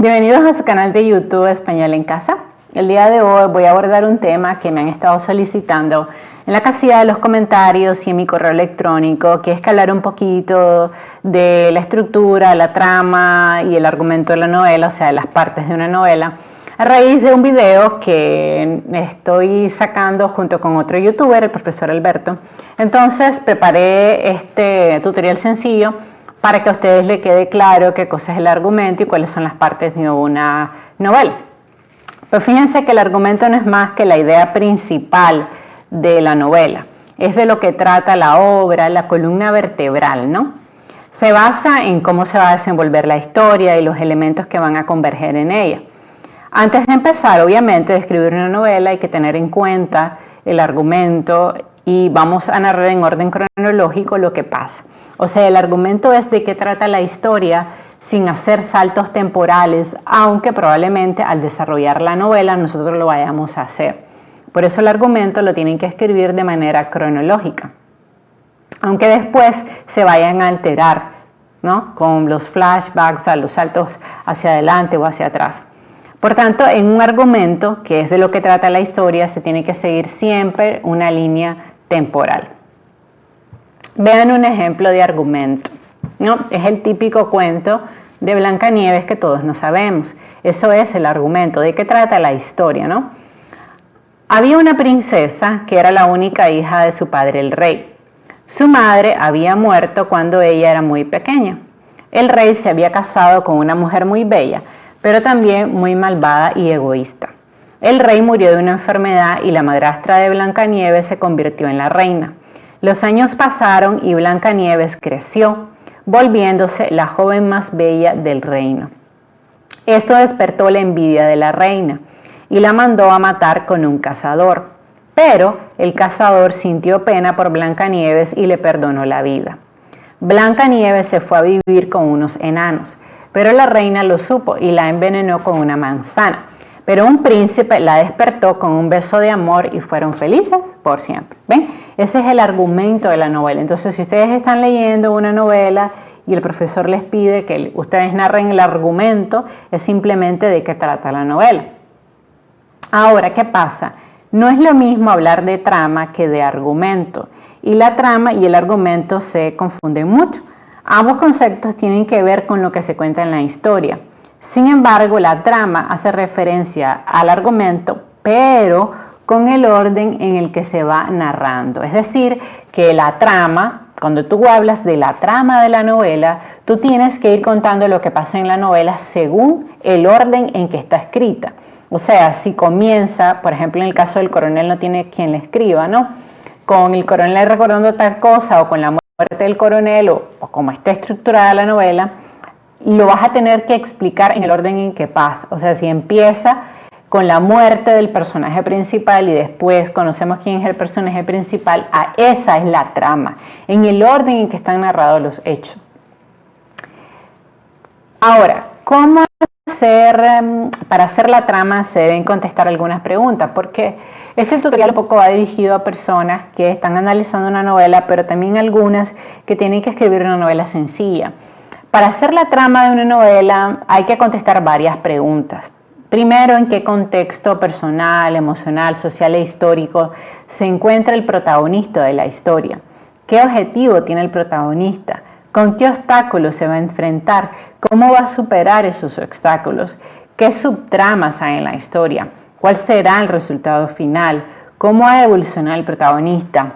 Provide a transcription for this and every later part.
Bienvenidos a su canal de YouTube Español en Casa. El día de hoy voy a abordar un tema que me han estado solicitando en la casilla de los comentarios y en mi correo electrónico, que es que hablar un poquito de la estructura, la trama y el argumento de la novela, o sea, de las partes de una novela, a raíz de un video que estoy sacando junto con otro youtuber, el profesor Alberto. Entonces preparé este tutorial sencillo para que a ustedes les quede claro qué cosa es el argumento y cuáles son las partes de una novela. Pero fíjense que el argumento no es más que la idea principal de la novela. Es de lo que trata la obra, la columna vertebral, ¿no? Se basa en cómo se va a desenvolver la historia y los elementos que van a converger en ella. Antes de empezar, obviamente, de escribir una novela hay que tener en cuenta el argumento y vamos a narrar en orden cronológico lo que pasa. O sea, el argumento es de qué trata la historia sin hacer saltos temporales, aunque probablemente al desarrollar la novela nosotros lo vayamos a hacer. Por eso el argumento lo tienen que escribir de manera cronológica, aunque después se vayan a alterar, ¿no?, con los flashbacks, o sea, los saltos hacia adelante o hacia atrás. Por tanto, en un argumento, que es de lo que trata la historia, se tiene que seguir siempre una línea temporal. Vean un ejemplo de argumento, ¿no? Es el típico cuento de Blancanieves que todos no sabemos. Eso es el argumento, de qué trata la historia, ¿no? Había una princesa que era la única hija de su padre el rey. Su madre había muerto cuando ella era muy pequeña. El rey se había casado con una mujer muy bella, pero también muy malvada y egoísta. El rey murió de una enfermedad y la madrastra de Blancanieves se convirtió en la reina. Los años pasaron y Blancanieves creció, volviéndose la joven más bella del reino. Esto despertó la envidia de la reina y la mandó a matar con un cazador. Pero el cazador sintió pena por Blancanieves y le perdonó la vida. Blancanieves se fue a vivir con unos enanos, pero la reina lo supo y la envenenó con una manzana. Pero un príncipe la despertó con un beso de amor y fueron felices por siempre. ¿Ven? Ese es el argumento de la novela. Entonces, si ustedes están leyendo una novela y el profesor les pide que ustedes narren el argumento, es simplemente de qué trata la novela. Ahora, ¿qué pasa? No es lo mismo hablar de trama que de argumento. Y la trama y el argumento se confunden mucho. Ambos conceptos tienen que ver con lo que se cuenta en la historia. Sin embargo, la trama hace referencia al argumento, pero con el orden en el que se va narrando. Es decir, que la trama, cuando tú hablas de la trama de la novela, tú tienes que ir contando lo que pasa en la novela según el orden en que está escrita. O sea, si comienza, por ejemplo, en el caso del coronel no tiene quien le escriba, ¿no?, con el coronel recordando tal cosa o con la muerte del coronel o como está estructurada la novela, lo vas a tener que explicar en el orden en que pasa. O sea, si empieza con la muerte del personaje principal y después conocemos quién es el personaje principal, esa es la trama, en el orden en que están narrados los hechos. Ahora, ¿cómo para hacer la trama se deben contestar algunas preguntas? Porque este tutorial un poco va dirigido a personas que están analizando una novela, pero también algunas que tienen que escribir una novela sencilla. Para hacer la trama de una novela hay que contestar varias preguntas. Primero, ¿en qué contexto personal, emocional, social e histórico se encuentra el protagonista de la historia? ¿Qué objetivo tiene el protagonista? ¿Con qué obstáculos se va a enfrentar? ¿Cómo va a superar esos obstáculos? ¿Qué subtramas hay en la historia? ¿Cuál será el resultado final? ¿Cómo ha evolucionado el protagonista?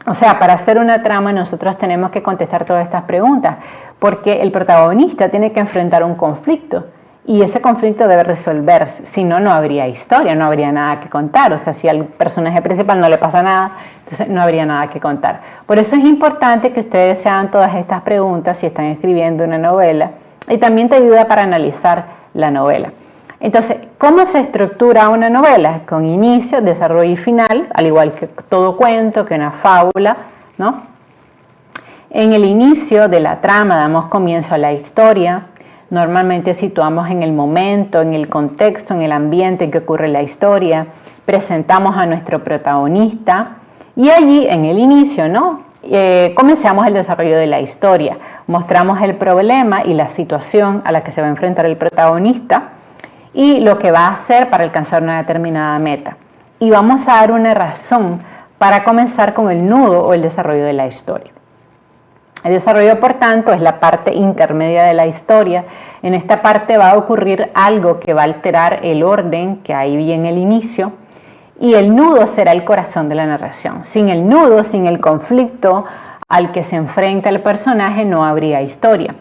O sea, para hacer una trama nosotros tenemos que contestar todas estas preguntas, porque el protagonista tiene que enfrentar un conflicto y ese conflicto debe resolverse, si no, no habría historia, no habría nada que contar. O sea, si al personaje principal no le pasa nada, entonces no habría nada que contar. Por eso es importante que ustedes se hagan todas estas preguntas si están escribiendo una novela y también te ayuda para analizar la novela. Entonces, ¿cómo se estructura una novela? Con inicio, desarrollo y final, al igual que todo cuento, que una fábula, ¿no? En el inicio de la trama damos comienzo a la historia. Normalmente situamos en el momento, en el contexto, en el ambiente en que ocurre la historia. Presentamos a nuestro protagonista y allí, en el inicio, ¿no?, comenzamos el desarrollo de la historia, Mostramos el problema y la situación a la que se va a enfrentar el protagonista y lo que va a hacer para alcanzar una determinada meta. Y vamos a dar una razón para comenzar con el nudo o el desarrollo de la historia. El desarrollo, por tanto, es la parte intermedia de la historia. En esta parte va a ocurrir algo que va a alterar el orden que hay en el inicio, y el nudo será el corazón de la narración. Sin el nudo, sin el conflicto al que se enfrenta el personaje, no habría historia.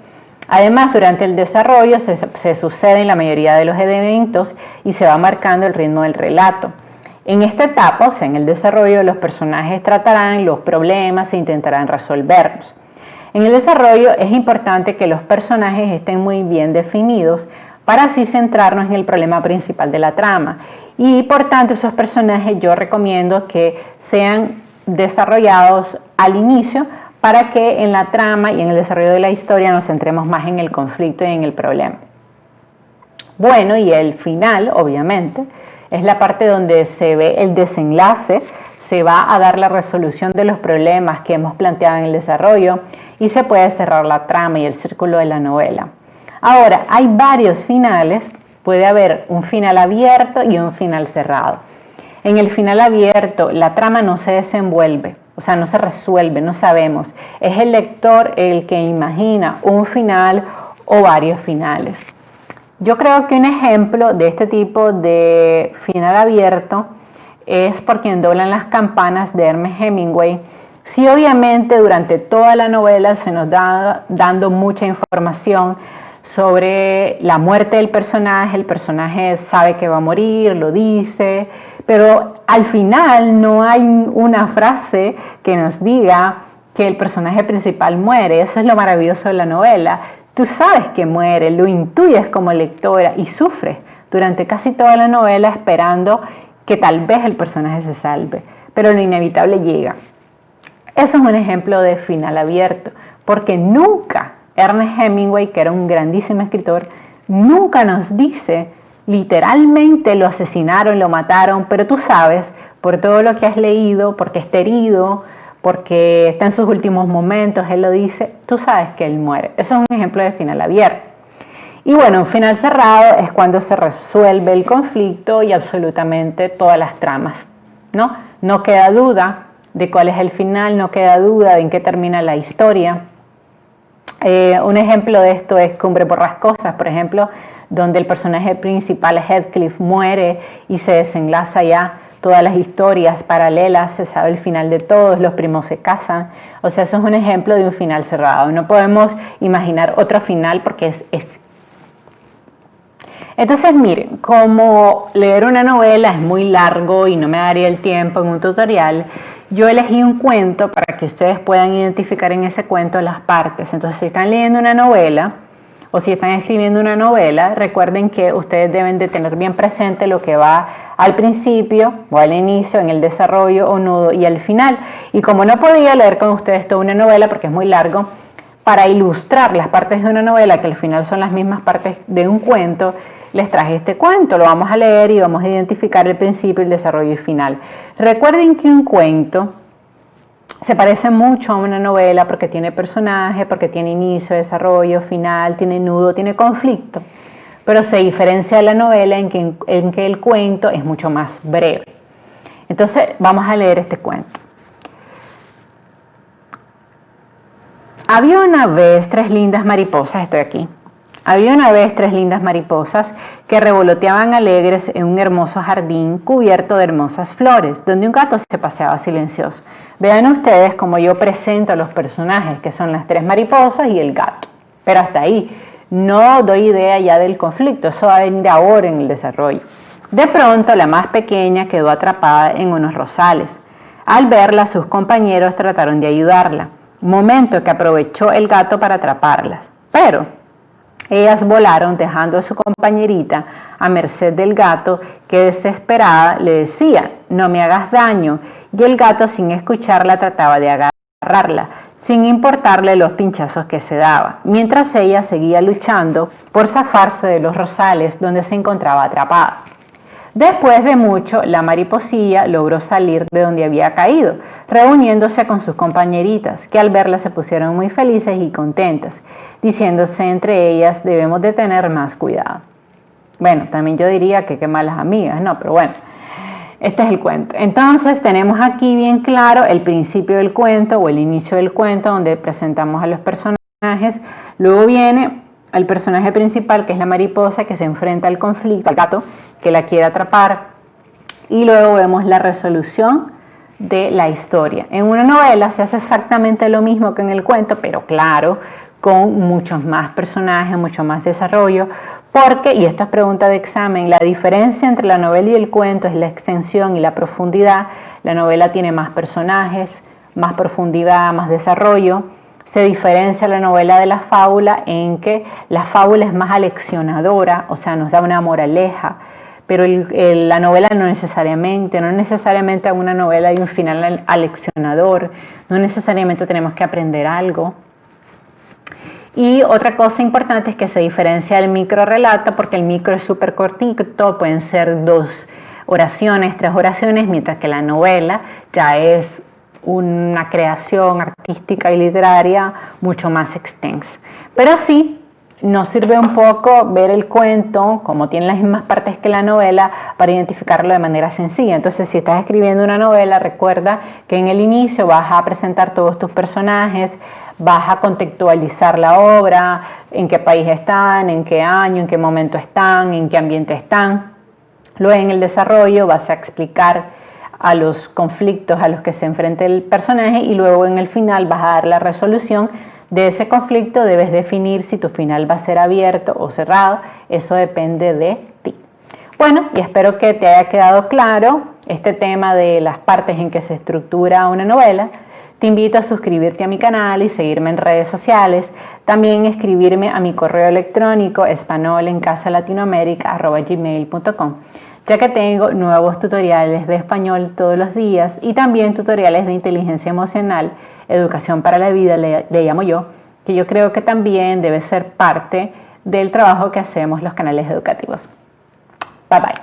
Además, durante el desarrollo se suceden la mayoría de los eventos y se va marcando el ritmo del relato. En esta etapa, o sea, en el desarrollo, los personajes tratarán los problemas e intentarán resolverlos. En el desarrollo es importante que los personajes estén muy bien definidos para así centrarnos en el problema principal de la trama. Y por tanto, esos personajes yo recomiendo que sean desarrollados al inicio para que en la trama y en el desarrollo de la historia nos centremos más en el conflicto y en el problema. Bueno, y el final, obviamente, es la parte donde se ve el desenlace, se va a dar la resolución de los problemas que hemos planteado en el desarrollo y se puede cerrar la trama y el círculo de la novela. Ahora, hay varios finales, puede haber un final abierto y un final cerrado. En el final abierto, la trama no se desenvuelve, o sea, no se resuelve, no sabemos. Es el lector el que imagina un final o varios finales. Yo creo que un ejemplo de este tipo de final abierto es Por quien doblan las campanas de Ernest Hemingway. Sí, obviamente durante toda la novela se nos da dando mucha información sobre la muerte del personaje. El personaje sabe que va a morir, lo dice, pero al final no hay una frase que nos diga que el personaje principal muere. Eso es lo maravilloso de la novela. Tú sabes que muere, lo intuyes como lectora y sufres durante casi toda la novela esperando que tal vez el personaje se salve, pero lo inevitable llega. Eso es un ejemplo de final abierto, porque nunca Ernest Hemingway, que era un grandísimo escritor, nunca nos dice literalmente lo asesinaron, lo mataron, pero tú sabes, por todo lo que has leído, porque está herido, porque está en sus últimos momentos, él lo dice, tú sabes que él muere. Eso es un ejemplo de final abierto. Y bueno, un final cerrado es cuando se resuelve el conflicto y absolutamente todas las tramas, ¿no? No queda duda de cuál es el final, no queda duda de en qué termina la historia. Un ejemplo de esto es Cumbre Borrascosas, por ejemplo, donde el personaje principal, Heathcliff, muere y se desenlaza ya todas las historias paralelas, se sabe el final de todos, los primos se casan. O sea, eso es un ejemplo de un final cerrado. No podemos imaginar otro final porque es ese. Entonces, miren, como leer una novela es muy largo y no me daría el tiempo en un tutorial, yo elegí un cuento para que ustedes puedan identificar en ese cuento las partes. Entonces, si están leyendo una novela o si están escribiendo una novela, recuerden que ustedes deben de tener bien presente lo que va al principio o al inicio, en el desarrollo o nudo y al final. Y como no podía leer con ustedes toda una novela porque es muy largo, para ilustrar las partes de una novela, que al final son las mismas partes de un cuento, les traje este cuento, lo vamos a leer y vamos a identificar el principio, el desarrollo y final. Recuerden que un cuento se parece mucho a una novela porque tiene personaje, porque tiene inicio, desarrollo, final, tiene nudo, tiene conflicto, pero se diferencia de la novela en que el cuento es mucho más breve. Entonces vamos a leer este cuento. Había una vez tres lindas mariposas, estoy aquí. Había una vez tres lindas mariposas que revoloteaban alegres en un hermoso jardín cubierto de hermosas flores, donde un gato se paseaba silencioso. Vean ustedes cómo yo presento a los personajes, que son las tres mariposas y el gato. Pero hasta ahí, no doy idea ya del conflicto, eso va a venir ahora en el desarrollo. De pronto, la más pequeña quedó atrapada en unos rosales. Al verla, sus compañeros trataron de ayudarla, momento que aprovechó el gato para atraparlas. Pero ellas volaron dejando a su compañerita a merced del gato, que desesperada le decía, no me hagas daño, y el gato sin escucharla trataba de agarrarla, sin importarle los pinchazos que se daba, mientras ella seguía luchando por zafarse de los rosales donde se encontraba atrapada. Después de mucho, la mariposilla logró salir de donde había caído, reuniéndose con sus compañeritas, que al verla se pusieron muy felices y contentas, diciéndose entre ellas, debemos de tener más cuidado. Bueno, también yo diría que qué malas amigas, no, pero bueno, este es el cuento. Entonces tenemos aquí bien claro el principio del cuento o el inicio del cuento, donde presentamos a los personajes. Luego viene el personaje principal, que es la mariposa, que se enfrenta al conflicto, al gato que la quiere atrapar, y luego vemos la resolución de la historia. En una novela se hace exactamente lo mismo que en el cuento, pero claro, con muchos más personajes, mucho más desarrollo, porque, y esto es pregunta de examen, la diferencia entre la novela y el cuento es la extensión y la profundidad. La novela tiene más personajes, más profundidad, más desarrollo. Se diferencia la novela de la fábula en que la fábula es más aleccionadora, o sea, nos da una moraleja, pero la novela no necesariamente en una novela hay un final aleccionador, no necesariamente tenemos que aprender algo. Y otra cosa importante es que se diferencia del microrelato, porque el micro es súper cortito, pueden ser 2 oraciones, 3 oraciones, mientras que la novela ya es una creación artística y literaria mucho más extensa. Pero sí, nos sirve un poco ver el cuento, como tiene las mismas partes que la novela, para identificarlo de manera sencilla. Entonces, si estás escribiendo una novela, recuerda que en el inicio vas a presentar todos tus personajes, vas a contextualizar la obra, en qué país están, en qué año, en qué momento están, en qué ambiente están. Luego en el desarrollo vas a explicar a los conflictos a los que se enfrenta el personaje y luego en el final vas a dar la resolución de ese conflicto. Debes definir si tu final va a ser abierto o cerrado, eso depende de ti. Bueno, y espero que te haya quedado claro este tema de las partes en que se estructura una novela. Te invito a suscribirte a mi canal y seguirme en redes sociales. También escribirme a mi correo electrónico espanolencasalatinoamerica@gmail.com, ya que tengo nuevos tutoriales de español todos los días y también tutoriales de inteligencia emocional, educación para la vida, le llamo yo, que yo creo que también debe ser parte del trabajo que hacemos los canales educativos. Bye bye.